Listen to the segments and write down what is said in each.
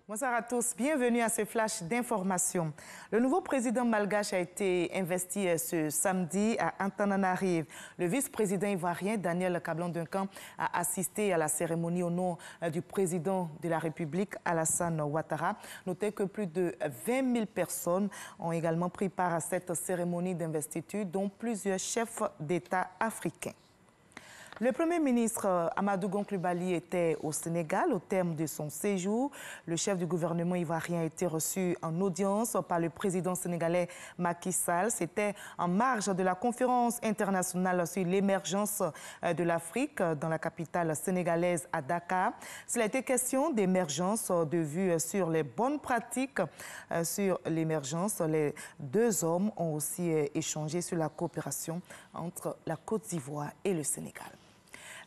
Bonsoir à tous, bienvenue à ce flash d'information. Le nouveau président malgache a été investi ce samedi à Antananarive. Le vice-président ivoirien Daniel Kablan-Duncan a assisté à la cérémonie au nom du président de la République Alassane Ouattara. Notez que plus de 20 000 personnes ont également pris part à cette cérémonie d'investiture, dont plusieurs chefs d'État africains. Le Premier ministre Amadou Gon Coulibaly était au Sénégal au terme de son séjour. Le chef du gouvernement ivoirien a été reçu en audience par le président sénégalais Macky Sall. C'était en marge de la conférence internationale sur l'émergence de l'Afrique dans la capitale sénégalaise à Dakar. Cela a été question d'émergence, de vue sur les bonnes pratiques sur l'émergence. Les deux hommes ont aussi échangé sur la coopération entre la Côte d'Ivoire et le Sénégal.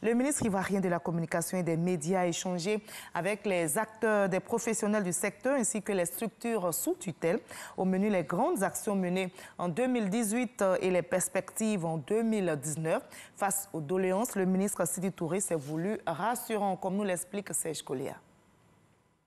Le ministre ivoirien de la Communication et des Médias a échangé avec les acteurs des professionnels du secteur ainsi que les structures sous tutelle. Au menu, les grandes actions menées en 2018 et les perspectives en 2019. Face aux doléances, le ministre Sidi Touré s'est voulu rassurant, comme nous l'explique Serge Kolia.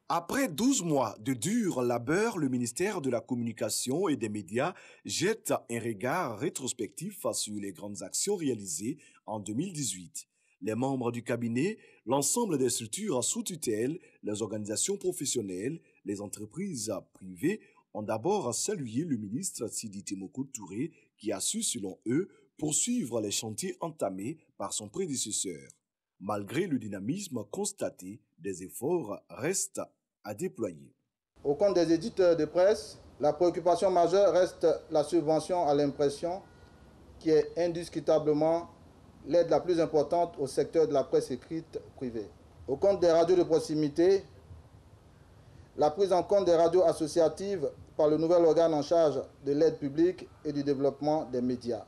Après 12 mois de dur labeur, le ministère de la Communication et des Médias jette un regard rétrospectif sur les grandes actions réalisées en 2018. Les membres du cabinet, l'ensemble des structures sous tutelle, les organisations professionnelles, les entreprises privées ont d'abord salué le ministre Sidi Temoko Touré qui a su, selon eux, poursuivre les chantiers entamés par son prédécesseur. Malgré le dynamisme constaté, des efforts restent à déployer. Au compte des éditeurs de presse, la préoccupation majeure reste la subvention à l'impression qui est indiscutablement l'aide la plus importante au secteur de la presse écrite privée. Au compte des radios de proximité, la prise en compte des radios associatives par le nouvel organe en charge de l'aide publique et du développement des médias.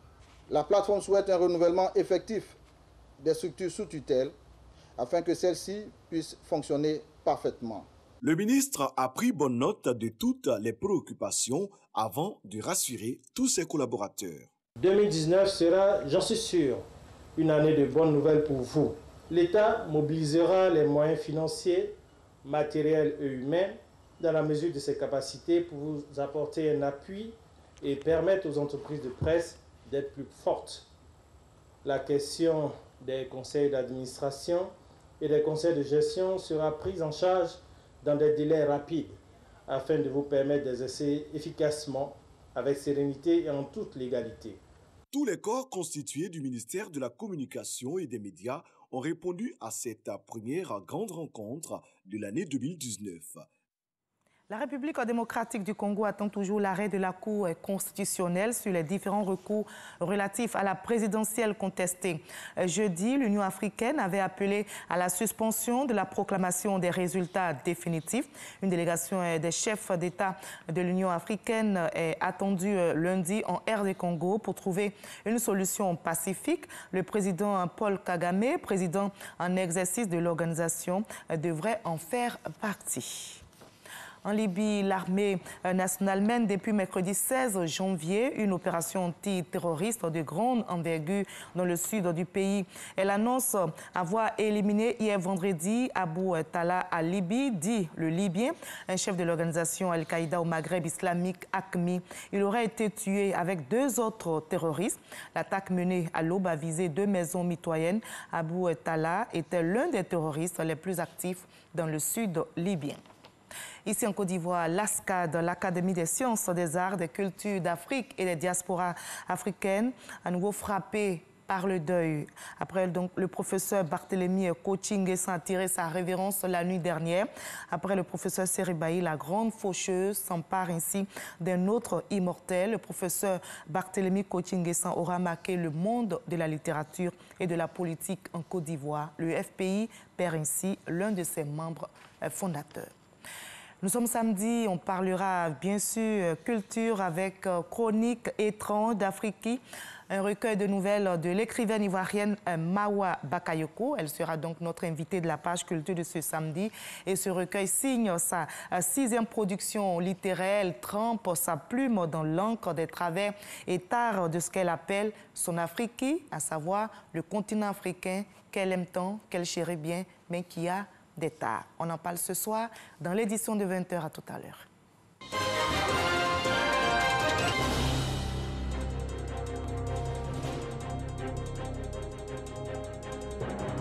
La plateforme souhaite un renouvellement effectif des structures sous tutelle afin que celles-ci puissent fonctionner parfaitement. Le ministre a pris bonne note de toutes les préoccupations avant de rassurer tous ses collaborateurs. 2019 sera, j'en suis sûr, une année de bonnes nouvelles pour vous. L'État mobilisera les moyens financiers, matériels et humains dans la mesure de ses capacités pour vous apporter un appui et permettre aux entreprises de presse d'être plus fortes. La question des conseils d'administration et des conseils de gestion sera prise en charge dans des délais rapides afin de vous permettre d'exercer efficacement, avec sérénité et en toute légalité. Tous les corps constitués du ministère de la Communication et des Médias ont répondu à cette première grande rencontre de l'année 2019. La République démocratique du Congo attend toujours l'arrêt de la Cour constitutionnelle sur les différents recours relatifs à la présidentielle contestée. Jeudi, l'Union africaine avait appelé à la suspension de la proclamation des résultats définitifs. Une délégation des chefs d'État de l'Union africaine est attendue lundi en RD Congo pour trouver une solution pacifique. Le président Paul Kagame, président en exercice de l'organisation, devrait en faire partie. En Libye, l'armée nationale mène depuis mercredi 16 janvier une opération antiterroriste de grande envergure dans le sud du pays. Elle annonce avoir éliminé hier vendredi Abou Talha al-Libi, dit le Libyen, un chef de l'organisation Al-Qaïda au Maghreb islamique AQMI. Il aurait été tué avec deux autres terroristes. L'attaque menée à l'aube a visé deux maisons mitoyennes. Abou Talha était l'un des terroristes les plus actifs dans le sud libyen. Ici en Côte d'Ivoire, l'ASCAD, l'Académie des sciences, des arts, des cultures d'Afrique et des diasporas africaines, à nouveau frappée par le deuil. Après donc, le professeur Barthélemy Kochinguessan a tiré sa révérence la nuit dernière. Après le professeur Seribaï, la grande faucheuse s'empare ainsi d'un autre immortel. Le professeur Barthélemy Kochinguessan aura marqué le monde de la littérature et de la politique en Côte d'Ivoire. Le FPI perd ainsi l'un de ses membres fondateurs. Nous sommes samedi, on parlera bien sûr culture avec Chronique étrange d'Afrique, un recueil de nouvelles de l'écrivaine ivoirienne Mawa Bakayoko. Elle sera donc notre invitée de la page culture de ce samedi. Et ce recueil signe sa 6e production littéraire. Elle trempe sa plume dans l'encre des travers et tares de ce qu'elle appelle son Afrique, à savoir le continent africain qu'elle aime tant, qu'elle chérit bien, mais qui a d'État. On en parle ce soir dans l'édition de 20h. À tout à l'heure.